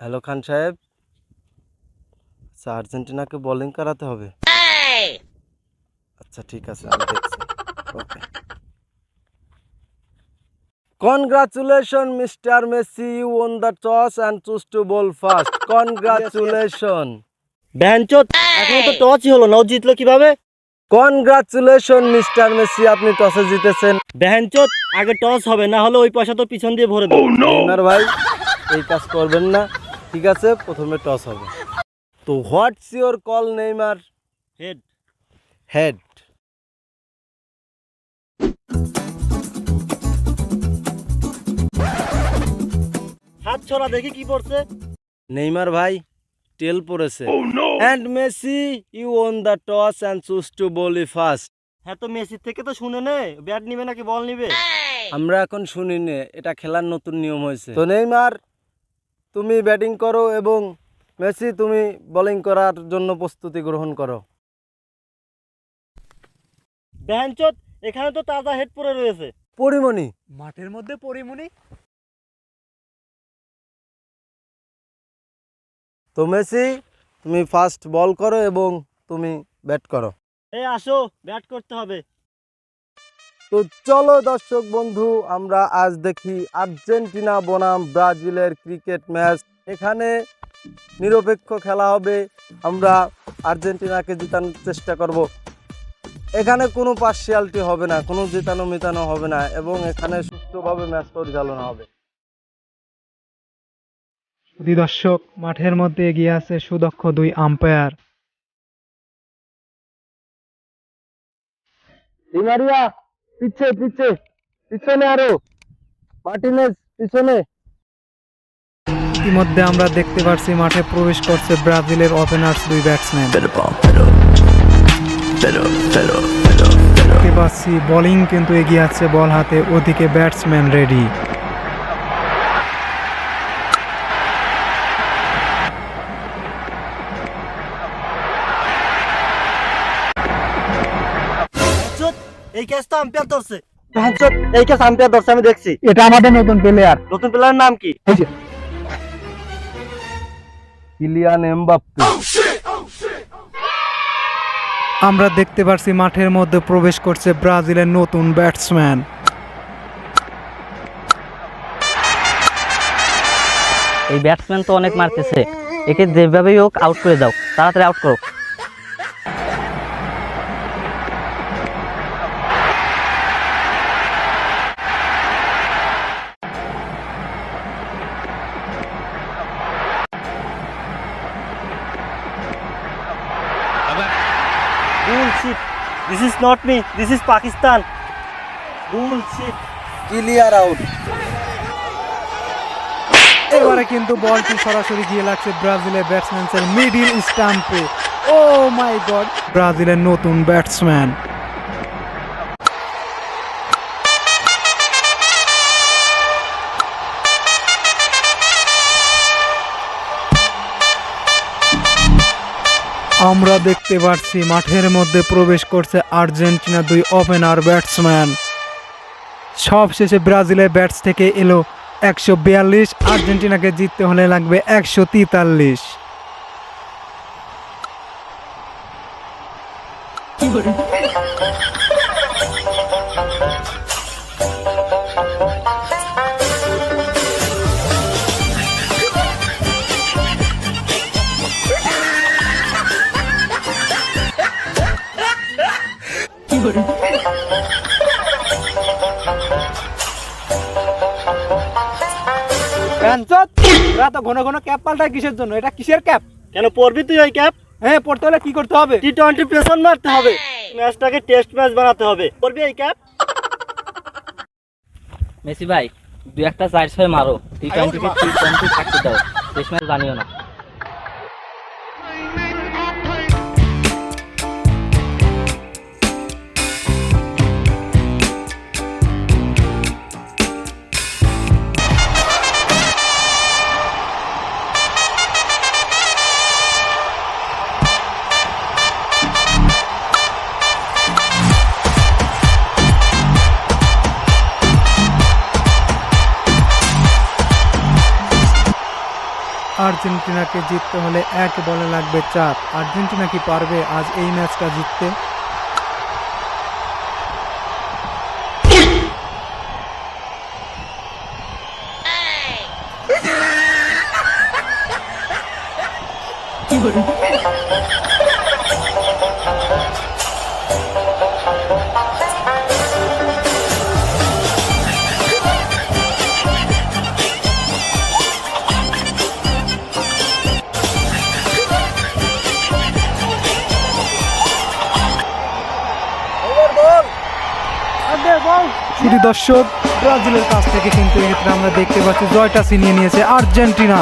Hello খান সাহেব, আচ্ছা আর্জেন্টিনাকে বোলিং করাতে হবে। আচ্ছা ঠিক আছে, আমি দেখছি। Okay. Congratulation mister Messi, you won the toss and choose to bowl first. Congratulation. ভ্যানচোদ, এখনো তো টচই হলো না, ও জিতলো কিভাবে? কনগ্রাচুলেশন মিস্টার মেসি, আপনি টসে জিতেছেন। ভ্যানচোদ, আগে টস হবে, না হলে ওই পয়সা তো পিছন দিয়ে ভরে দেবো। নেইমার ভাই, এই কাজ করবেন না। ঠিক আছে, প্রথমে টস হবে। তো what's your call Neymar? Head. Head. হাত ছড়া, দেখি কি পড়ছে। নেইমার ভাই, টেল পড়েছে। And Messi, you won the toss and choose to bowl first. হ্যাঁ, তো মেসির থেকে তো শুনে নে, ব্যাট নিবে নাকি বল নিবে? আমরা এখন শুনিনি, এটা খেলার নতুন নিয়ম হয়েছে। তো নেইমার, তুমি ব্যাটিং করো এবং মেসি তুমি বোলিং করার জন্য প্রস্তুতি গ্রহণ করো। ভ্যানচোদ, এখানে তো তাজা হেড পড়ে রয়েছে। পরিমণি, মাঠের মধ্যে পরিমণি। তো মেসি তুমি ফার্স্ট বল করো এবং তুমি ব্যাট করো। এই আসো, ব্যাট করতে হবে। তো চলো দর্শক বন্ধু, আমরা আজ দেখি আর্জেন্টিনা বনাম ব্রাজিলের ক্রিকেট ম্যাচ। এখানে নিরপেক্ষ খেলা হবে, আমরা আর্জেন্টিনাকে জেতানোর চেষ্টা করব। এখানে কোনো পার্সিয়ালিটি হবে না, কোনো জেতানো মেতানো হবে না, এবং এখানে সুষ্ঠুভাবে ম্যাচ পরিচালনা হবে। সুধী দর্শক, মাঠের মধ্যে এগিয়ে আছে সুদক্ষ দুই আম্পায়ার। ডিমারিয়া পিছে পিছে, পিছনে আরো, মার্টিনেজ পিছনে। ইতিমধ্যে আমরা দেখতে পাচ্ছি মাঠে প্রবেশ করছে ব্রাজিলের ওপেনার্স দুই ব্যাটসম্যান। দেখতে পাচ্ছি বোলিং কিন্তু এগিয়ে আছে বল হাতে, ওদিকে ব্যাটসম্যান রেডি। ভ্যানচোদ, এই ক্যাচ তো আম্পায়ার ধরছে। ভ্যানচোদ, এই ক্যাচ আম্পায়ার ধরছে, আমি দেখছি। এটা আমাদের নতুন প্লেয়ার। নতুন প্লেয়ারের নাম কি? Kylian Mbappe. আমরা দেখতে পাচ্ছি মাঠের মধ্যে প্রবেশ করছে ব্রাজিলের নতুন ব্যাটসম্যান। এই ব্যাটসম্যান তো অনেক মারতেছে, একে যেভাবেই হোক আউট করে দাও, তাড়াতাড়ি আউট করো। Bullshit, this is not me, this is Pakistan. Bullshit. Clear out. এবারে কিন্তু বলটি সরাসরি গিয়ে লাগছে ব্রাজিলের ব্যাটসম্যানের মিডিল স্টাম্পে। ও মাই গড, ব্রাজিলের নতুন ব্যাটসম্যান। আমরা দেখতে পাচ্ছি মাঠের মধ্যে প্রবেশ করছে আর্জেন্টিনা দুই ওপেনার ব্যাটসম্যান। সবশেষে ব্রাজিলের ব্যাটস থেকে এলো 142, আর্জেন্টিনাকে জিততে হলে লাগবে 143। ওরা তো ঘন ঘন ক্যাপ পাল্টায় কিসের জন্য? এটা কিসের ক্যাপ? কেন পড়বি তুই ওই ক্যাপ? হ্যাঁ, পড়তে হলে কি করতে হবে? টি-20 প্রেশন মারতে হবে, ম্যাচটাকে টেস্ট ম্যাচ বানাতে হবে। পড়বি এই ক্যাপ? মেসি ভাই, 2-1 4-6 মারো, টি-20 কে টি-20 থাকতে দাও, টেস্ট ম্যাচ জানিও না। আর্জেন্টিনাকে জিততে হলে 1 বলে লাগবে 4। আর্জেন্টিনা কি পারবে আজ এই ম্যাচটা জিততে? শুধু দর্শক, ব্রাজিলের কাছ থেকে কিন্তু এক্ষেত্রে আমরা দেখতে পাচ্ছি জয়টা ছিনিয়ে নিয়েছে আর্জেন্টিনা।